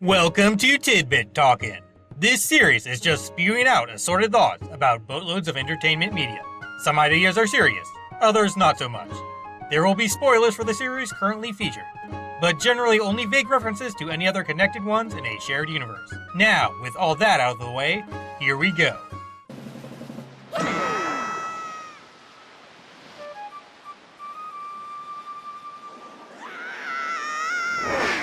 Welcome to Tidbit Talkin. This series is just spewing out assorted thoughts about boatloads of entertainment media. Some ideas are serious, others not so much. There will be spoilers for the series currently featured, but generally only vague references to any other connected ones in a shared universe. Now, with all that out of the way, here we go.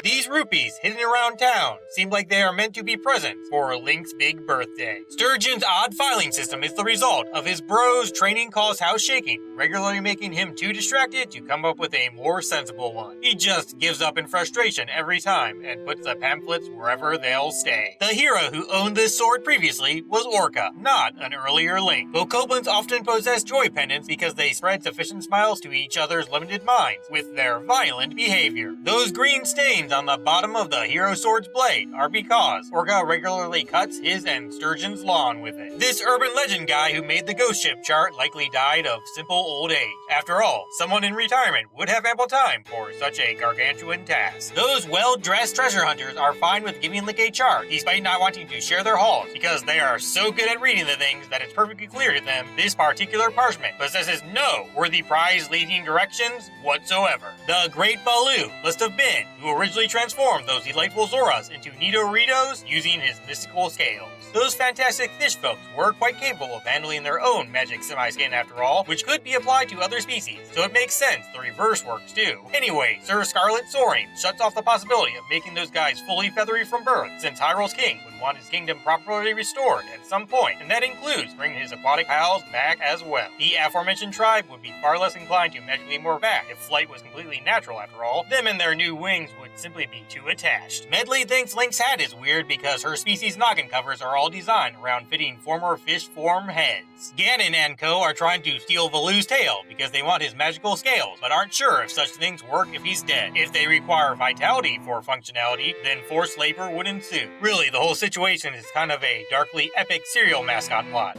These rupees hidden around town seem like they are meant to be presents for Link's big birthday. Sturgeon's odd filing system is the result of his bro's training cause house shaking, regularly making him too distracted to come up with a more sensible one. He just gives up in frustration every time and puts the pamphlets wherever they'll stay. The hero who owned this sword previously was Orca, not an earlier Link. Bokoblins often possess joy pendants because they spread sufficient smiles to each other's limited minds with their violent behavior. Those green stains on the bottom of the hero sword's blade are because Orca regularly cuts his and Sturgeon's lawn with it. This urban legend guy who made the ghost ship chart likely died of simple old age. After all, someone in retirement would have ample time for such a gargantuan task. Those well-dressed treasure hunters are fine with giving Link a chart, despite not wanting to share their hauls, because they are so good at reading the things that it's perfectly clear to them this particular parchment possesses no worthy prize leading directions whatsoever. The Great Baloo must have been who originally transformed those delightful Zoras into Nidoritos using his mystical scales. Those fantastic fish folks were quite capable of handling their own magic semi-skin after all, which could be applied to other species, so it makes sense the reverse works too. Anyway, Sir Scarlet Soaring shuts off the possibility of making those guys fully feathery from birth, since Hyrule's king would want his kingdom properly restored at some point, and that includes bringing his aquatic pals back as well. The aforementioned tribe would be far less inclined to magically morph back if flight was completely natural after all. Them and their new wings would simply be too attached. Medley thinks Link's hat is weird because her species noggin covers are all designed around fitting former fish form heads. Ganon and co are trying to steal Valu's tail because they want his magical scales, but aren't sure if such things work if he's dead. If they require vitality for functionality, then forced labor would ensue. Really, the whole situation is kind of a darkly epic cereal mascot plot.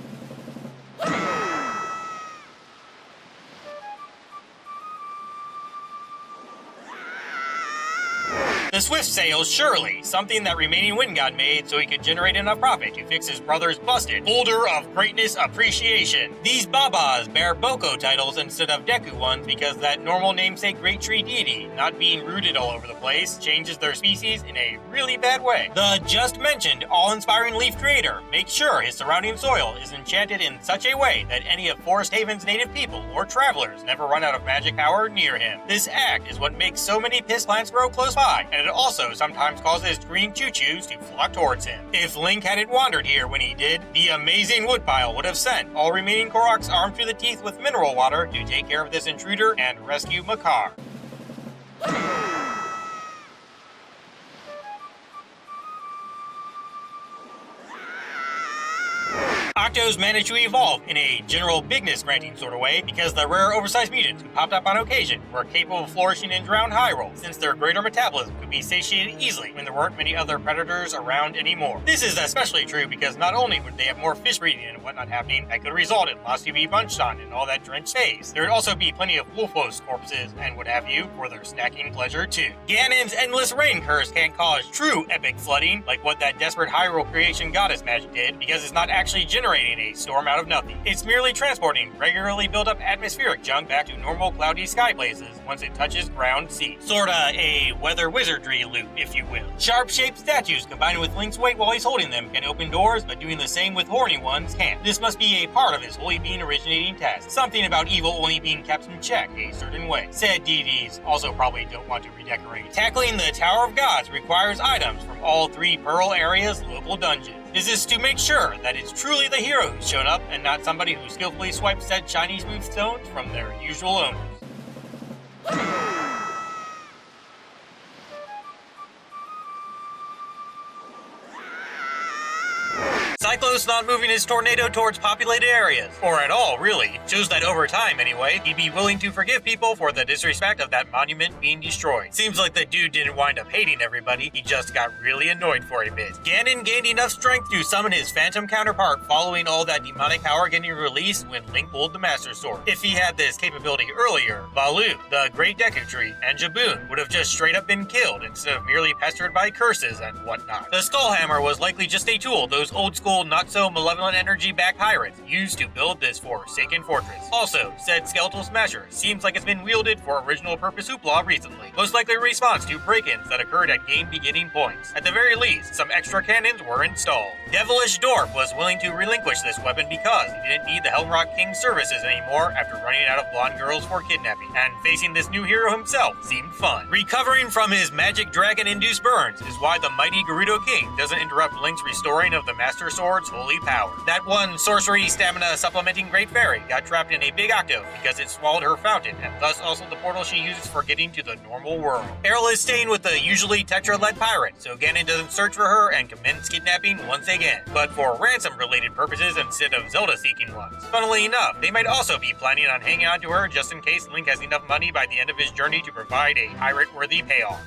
The Swift Sails, surely, something that remaining Wind God made so he could generate enough profit to fix his brother's busted Boulder of Greatness Appreciation. These Babas bear Boko titles instead of Deku ones because that normal namesake Great Tree deity, not being rooted all over the place, changes their species in a really bad way. The just mentioned all-inspiring leaf creator makes sure his surrounding soil is enchanted in such a way that any of Forest Haven's native people or travelers never run out of magic power near him. This act is what makes so many piss plants grow close by, and it also sometimes causes green choo-choos to flock towards him. If Link hadn't wandered here when he did, the amazing woodpile would have sent all remaining Koroks armed to the teeth with mineral water to take care of this intruder and rescue Makar. Octos managed to evolve in a general bigness granting sort of way because the rare oversized mutants who popped up on occasion were capable of flourishing in drowned Hyrule, since their greater metabolism could be satiated easily when there weren't many other predators around anymore. This is especially true because not only would they have more fish breeding and whatnot happening that could result in lots to be bunched on and all that drenched haze, there would also be plenty of Wolfos corpses and what have you for their snacking pleasure too. Ganon's endless rain curse can't cause true epic flooding like what that desperate Hyrule creation goddess magic did, because it's not actually generating a storm out of nothing. It's merely transporting regularly built up atmospheric junk back to normal cloudy sky places once it touches ground sea. Sorta a weather wizardry loop, if you will. Sharp-shaped statues combined with Link's weight while he's holding them can open doors, but doing the same with horny ones can't. This must be a part of his holy being originating task. Something about evil only being kept in check a certain way. Said deities also probably don't want to redecorate. Tackling the Tower of Gods requires items from all three Pearl area's local dungeons. This is to make sure that it's truly the hero who's shown up and not somebody who skillfully swipes said shiny smooth stones from their usual owners. Cyclone's not moving his tornado towards populated areas, or at all, really. Shows that over time, anyway, he'd be willing to forgive people for the disrespect of that monument being destroyed. Seems like the dude didn't wind up hating everybody, he just got really annoyed for a bit. Ganon gained enough strength to summon his phantom counterpart following all that demonic power getting released when Link pulled the Master Sword. If he had this capability earlier, Baloo, the Great Deku Tree, and Jaboon would have just straight up been killed instead of merely pestered by curses and whatnot. The Skull Hammer was likely just a tool those old school not so malevolent energy back pirates used to build this Forsaken Fortress. Also, said Skeletal Smasher seems like it's been wielded for original purpose hoopla recently, most likely in response to break-ins that occurred at game beginning points. At the very least, some extra cannons were installed. Devilish Dwarf was willing to relinquish this weapon because he didn't need the Helmrock King's services anymore after running out of blonde girls for kidnapping, and facing this new hero himself seemed fun. Recovering from his magic dragon-induced burns is why the mighty Gerudo King doesn't interrupt Link's restoring of the Master Sword's holy power. That one sorcery stamina supplementing Great Fairy got trapped in a big octo because it swallowed her fountain, and thus also the portal she uses for getting to the normal world. Errol is staying with the usually Tetra-led pirate, so Ganon doesn't search for her and commence kidnapping once again, but for ransom-related purposes instead of Zelda-seeking ones. Funnily enough, they might also be planning on hanging on to her just in case Link has enough money by the end of his journey to provide a pirate-worthy payoff.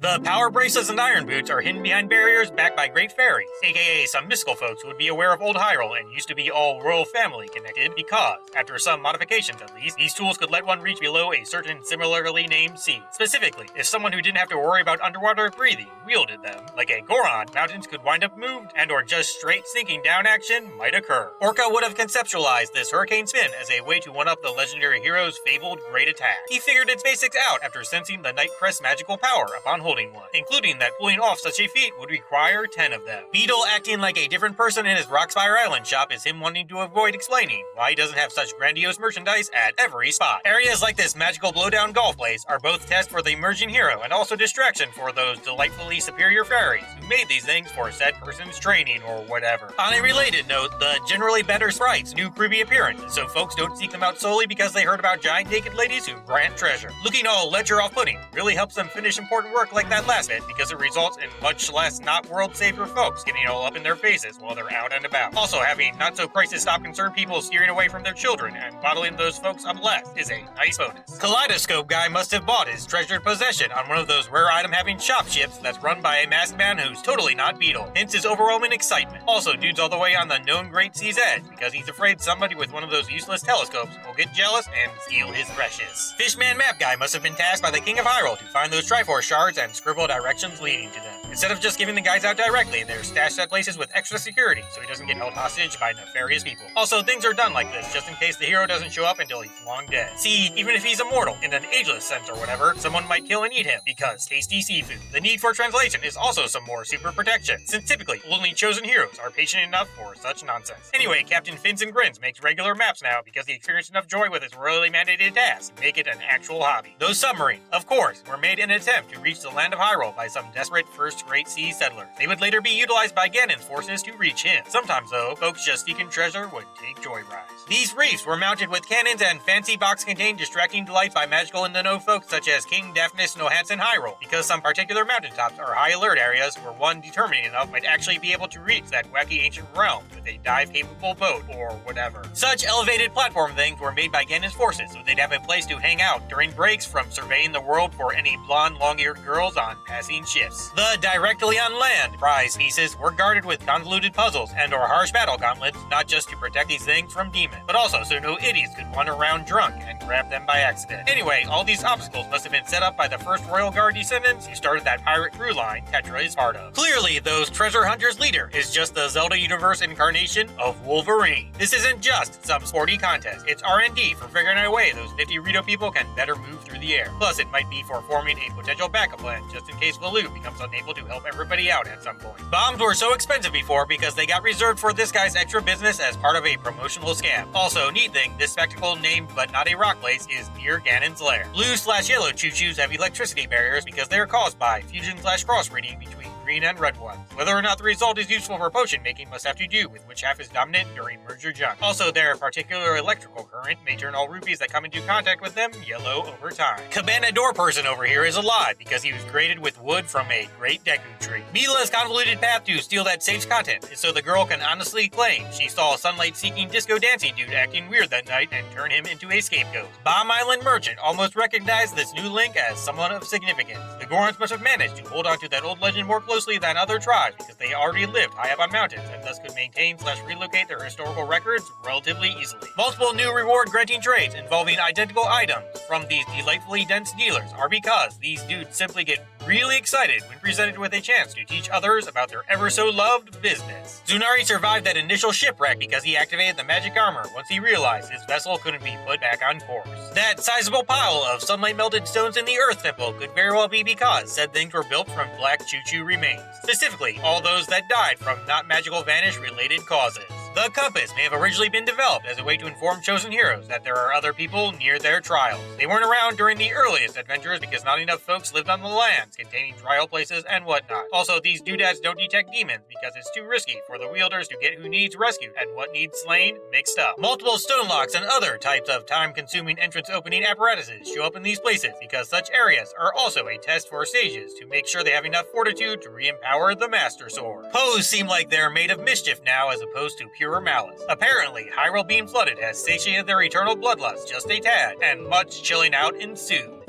The power bracelets and iron boots are hidden behind barriers backed by great fairies, aka some mystical folks who would be aware of old Hyrule and used to be all royal family connected because, after some modifications at least, these tools could let one reach below a certain similarly named sea. Specifically, if someone who didn't have to worry about underwater breathing wielded them, like a Goron, mountains could wind up moved and or just straight sinking down action might occur. Orca would have conceptualized this hurricane spin as a way to one-up the legendary hero's fabled great attack. He figured its basics out after sensing the Night Crest's magical power upon holding one, including that pulling off such a feat would require 10 of them. Beetle acting like a different person in his Rockspire Island shop is him wanting to avoid explaining why he doesn't have such grandiose merchandise at every spot. Areas like this magical blowdown golf place are both tests for the emerging hero and also distraction for those delightfully superior fairies who made these things for said person's training or whatever. On a related note, the generally better sprites do creepy appearance, so folks don't seek them out solely because they heard about giant naked ladies who grant treasure. Looking all ledger off-putting really helps them finish important work like that last bit because it results in much less not world saver folks getting all up in their faces while they're out and about. Also, having not so crisis stop concerned people steering away from their children and bottling those folks up less is a nice bonus. Kaleidoscope guy must have bought his treasured possession on one of those rare item having shop ships that's run by a masked man who's totally not Beetle, hence his overwhelming excitement. Also, dude's all the way on the known Great Sea's edge because he's afraid somebody with one of those useless telescopes will get jealous and steal his precious. Fishman map guy must have been tasked by the King of Hyrule to find those Triforce shards and scribble directions leading to them. Instead of just giving the guys out directly, they're stashed at places with extra security so he doesn't get held hostage by nefarious people. Also, things are done like this just in case the hero doesn't show up until he's long dead. See, even if he's immortal, in an ageless sense or whatever, someone might kill and eat him because tasty seafood. The need for translation is also some more super protection, since typically only chosen heroes are patient enough for such nonsense. Anyway, Captain Fins and Grins makes regular maps now because he experienced enough joy with his royally mandated tasks to make it an actual hobby. Those submarines, of course, were made in an attempt to reach the land of Hyrule by some desperate first Great Sea settlers. They would later be utilized by Ganon's forces to reach him. Sometimes, though, folks just seeking treasure would take joyrides. These reefs were mounted with cannons and fancy box-contained distracting delights by magical-in-the-know folks such as King Daphnis Nohantz in Hyrule, because some particular mountaintops are high-alert areas where one determined enough might actually be able to reach that wacky ancient realm with a dive-capable boat or whatever. Such elevated platform things were made by Ganon's forces so they'd have a place to hang out during breaks from surveying the world for any blonde, long-eared girls on passing ships. The directly on land prize pieces were guarded with convoluted puzzles and or harsh battle gauntlets, not just to protect these things from demons, but also so no idiots could wander around drunk and grab them by accident. Anyway, all these obstacles must have been set up by the first Royal Guard descendants who started that pirate crew line Tetra is part of. Clearly, those treasure hunters' leader is just the Zelda universe incarnation of Wolverine. This isn't just some sporty contest, it's R&D for figuring out a way those nifty Rito people can better move through the air. Plus, it might be for forming a potential backup plan just in case Valoo becomes unable to help everybody out at some point. Bombs were so expensive before because they got reserved for this guy's extra business as part of a promotional scam. Also, neat thing, this spectacle named but not a rock place is near Ganon's lair. Blue/yellow choo-choos have electricity barriers because they are caused by fusion/cross reading between green and red ones. Whether or not the result is useful for potion making must have to do with which half is dominant during merger junk. Also, their particular electrical current may turn all rupees that come into contact with them yellow over time. Cabana Door Person over here is alive because he was created with wood from a great Deku tree. Mila's convoluted path to steal that save's content is so the girl can honestly claim she saw a sunlight-seeking disco dancing dude acting weird that night and turn him into a scapegoat. Bomb Island Merchant almost recognized this new Link as someone of significance. The Gorons must have managed to hold on to that old legend more closely than other tribes because they already lived high up on mountains and thus could maintain/relocate their historical records relatively easily. Multiple new reward-granting trades involving identical items from these delightfully dense dealers are because these dudes simply get really excited when presented with a chance to teach others about their ever-so-loved business. Tsunari survived that initial shipwreck because he activated the magic armor once he realized his vessel couldn't be put back on course. That sizable pile of sunlight-melted stones in the Earth Temple could very well be because said things were built from black choo-choo remains. Specifically, all those that died from not magical vanish-related causes. The compass may have originally been developed as a way to inform chosen heroes that there are other people near their trials. They weren't around during the earliest adventures because not enough folks lived on the lands containing trial places and whatnot. Also, these doodads don't detect demons because it's too risky for the wielders to get who needs rescued and what needs slain mixed up. Multiple stone locks and other types of time-consuming entrance-opening apparatuses show up in these places because such areas are also a test for sages to make sure they have enough fortitude to re-empower the Master Sword. Pose seem like they're made of mischief now as opposed to pure malice. Apparently, Hyrule being flooded has satiated their eternal bloodlust just a tad, and much chilling out ensued.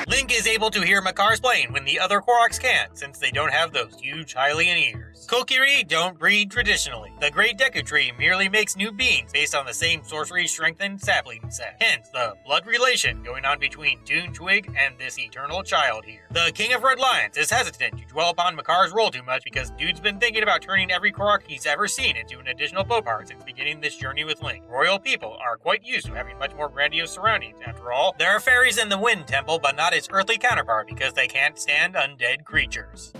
Link is able to hear Makar's playing when the other Koroks can't, since they don't have those huge Hylian ears. Kokiri don't breed traditionally. The Great Deku Tree merely makes new beings based on the same sorcery-strengthened sapling set. Hence, the blood relation going on between Toon Twig and this eternal child here. The King of Red Lions is hesitant to dwell upon Makar's role too much because dude's been thinking about turning every Korok he's ever seen into an additional Popart since beginning this journey with Link. Royal people are quite used to having much more grandiose surroundings. After all, there are fairies in the Wind Temple, but not its earthly counterpart because they can't stand undead creatures.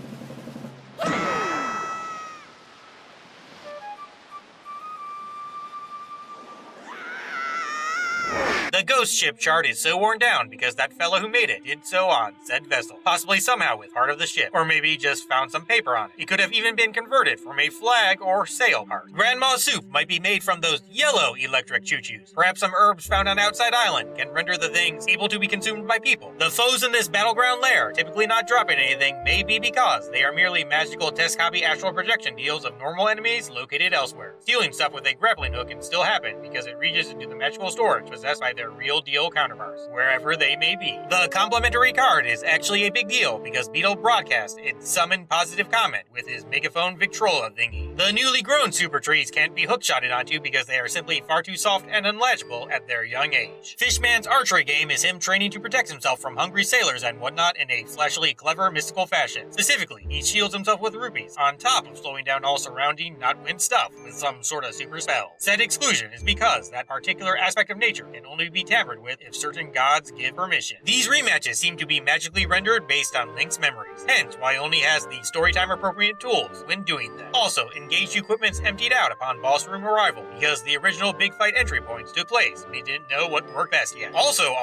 The ghost ship chart is so worn down because that fellow who made it did so on said vessel, possibly somehow with part of the ship, or maybe just found some paper on it. It could have even been converted from a flag or sail part. Grandma's soup might be made from those yellow electric choo-choos. Perhaps some herbs found on Outside Island can render the things able to be consumed by people. The foes in this battleground lair, typically not dropping anything, may be because they are merely magical test copy astral projection deals of normal enemies located elsewhere. Stealing stuff with a grappling hook can still happen because it reaches into the magical storage possessed by their real deal counterparts, wherever they may be. The complimentary card is actually a big deal because Beetle broadcast its summoned positive comment with his megaphone Victrola thingy. The newly grown super trees can't be hookshotted onto because they are simply far too soft and unlatchable at their young age. Fishman's archery game is him training to protect himself from hungry sailors and whatnot in a flashily clever mystical fashion. Specifically, he shields himself with rupees, on top of slowing down all surrounding not-wind stuff with some sort of super spell. Said exclusion is because that particular aspect of nature can only be tampered with if certain gods give permission. These rematches seem to be magically rendered based on Link's memories, hence why he only has the storytime appropriate tools when doing them. Also, engaged equipment's emptied out upon boss room arrival because the original big fight entry points took place and he didn't know what worked best yet. Also,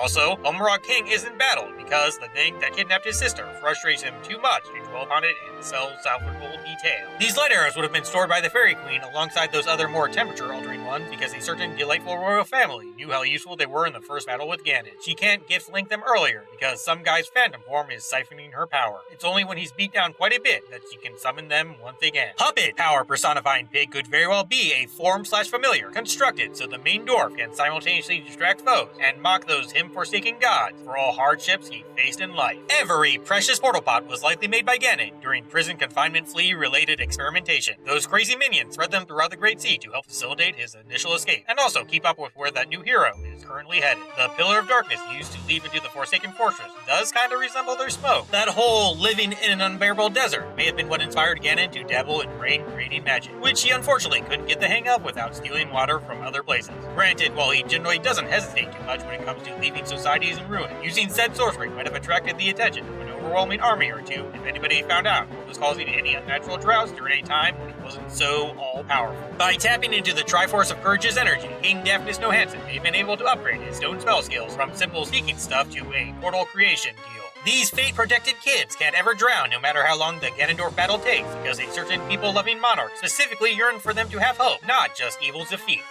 Homerock King isn't battled because the thing that kidnapped his sister frustrates him too much to dwell upon it in self-salvageable detail. These light arrows would have been stored by the Fairy Queen alongside those other more temperature-altering ones because a certain delightful royal family knew how useful they were in the first battle with Ganon. She can't gift Link them earlier because some guy's phantom form is siphoning her power. It's only when he's beat down quite a bit that she can summon them once again. Puppet power personifying pig could very well be a form/familiar constructed so the main dwarf can simultaneously distract foes and mock those him-forsaken gods for all hardships he faced in life. Every precious portal pot was likely made by Ganon during prison confinement flea-related experimentation. Those crazy minions spread them throughout the Great Sea to help facilitate his initial escape and also keep up with where that new hero is currently headed. The Pillar of Darkness used to lead into the Forsaken Fortress does kind of resemble their smoke. That whole living in an unbearable desert may have been what inspired Ganon to dabble in rain-creating magic, which he unfortunately couldn't get the hang of without stealing water from other places. Granted, while he generally doesn't hesitate too much when it comes to leaving societies in ruin, using said sorcery might have attracted the attention of an overwhelming army or two if anybody found out what was was causing any unnatural droughts during a time when he wasn't so all-powerful. By tapping into the Triforce of Courage's energy, King Daphnis Nohansen may have been able to upgrade his stone spell skills from simple sneaking stuff to a portal creation deal. These fate-protected kids can't ever drown no matter how long the Ganondorf battle takes, because a certain people-loving monarch specifically yearn for them to have hope, not just evil's defeat.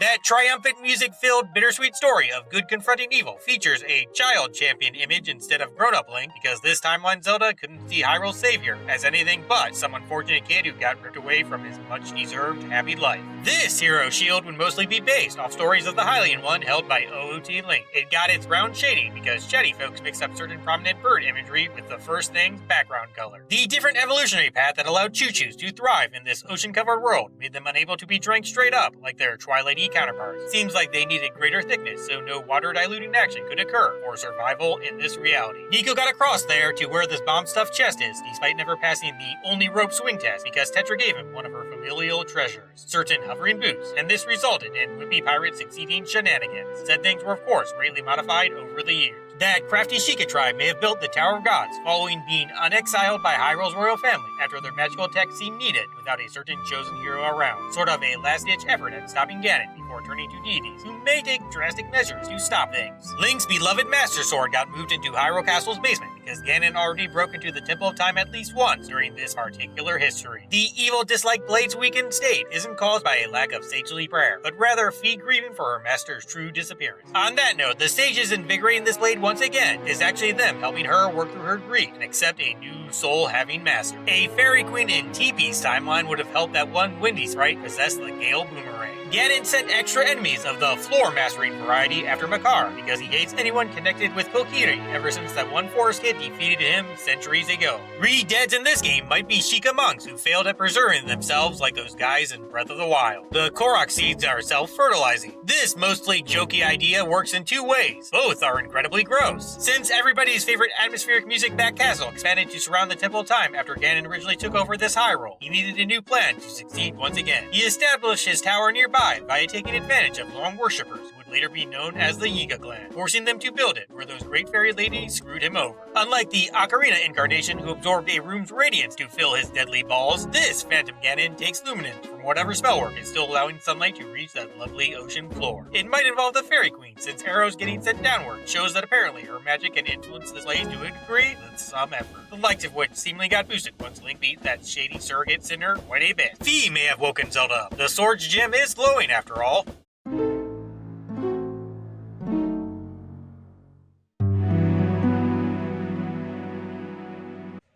That triumphant music-filled bittersweet story of good confronting evil features a child champion image instead of grown-up Link, because this timeline Zelda couldn't see Hyrule's savior as anything but some unfortunate kid who got ripped away from his much-deserved happy life. This hero shield would mostly be based off stories of the Hylian one held by OOT Link. It got its round shading because chatty folks mixed up certain prominent bird imagery with the first thing's background color. The different evolutionary path that allowed choo-choos to thrive in this ocean-covered world made them unable to be drank straight up like their Twilight counterparts. Seems like they needed greater thickness so no water diluting action could occur for survival in this reality. Nico got across there to where this bomb stuffed chest is, despite never passing the only rope swing test because Tetra gave him one of her familial treasures, certain hovering boots, and this resulted in Wimpy Pirate succeeding shenanigans. Said things were of course greatly modified over the years. That crafty Sheikah tribe may have built the Tower of Gods following being unexiled by Hyrule's royal family after their magical tech seemed needed without a certain chosen hero around. Sort of a last-ditch effort at stopping Ganon before turning to deities who may take drastic measures to stop things. Link's beloved Master Sword got moved into Hyrule Castle's basement because Ganon already broke into the Temple of Time at least once during this particular history. The evil dislike Blade's weakened state isn't caused by a lack of sagely prayer, but rather Fee grieving for her master's true disappearance. On that note, the sages invigorating this Blade once again is actually them helping her work through her grief and accept a new soul-having master. A fairy queen in TP's timeline would have helped that one windy sprite possess the Gale Boomerang. Ganon sent extra enemies of the floor mastering variety after Makar because he hates anyone connected with Kokiri ever since that one forest kid defeated him centuries ago. Re-deads in this game might be Sheikah monks who failed at preserving themselves like those guys in Breath of the Wild. The Korok seeds are self-fertilizing. This mostly jokey idea works in two ways. Both are incredibly gross. Since everybody's favorite atmospheric music back castle expanded to surround the Temple of Time after Ganon originally took over this Hyrule, he needed a new plan to succeed once again. He established his tower nearby by taking advantage of long worshippers who would later be known as the Yiga clan, forcing them to build it where those great fairy ladies screwed him over. Unlike the Ocarina incarnation who absorbed a room's radiance to fill his deadly balls, this Phantom Ganon takes luminance from whatever spellwork is still allowing sunlight to reach that lovely ocean floor. It might involve the Fairy Queen, since arrows getting sent downward shows that apparently her magic can influence the slaves to a degree with some effort, the likes of which seemingly got boosted once Link beat that shady surrogate sinner quite a bit. Fee may have woken Zelda up. The sword's gem is glowing after all.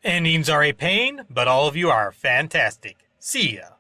Endings are a pain, but all of you are fantastic. See ya.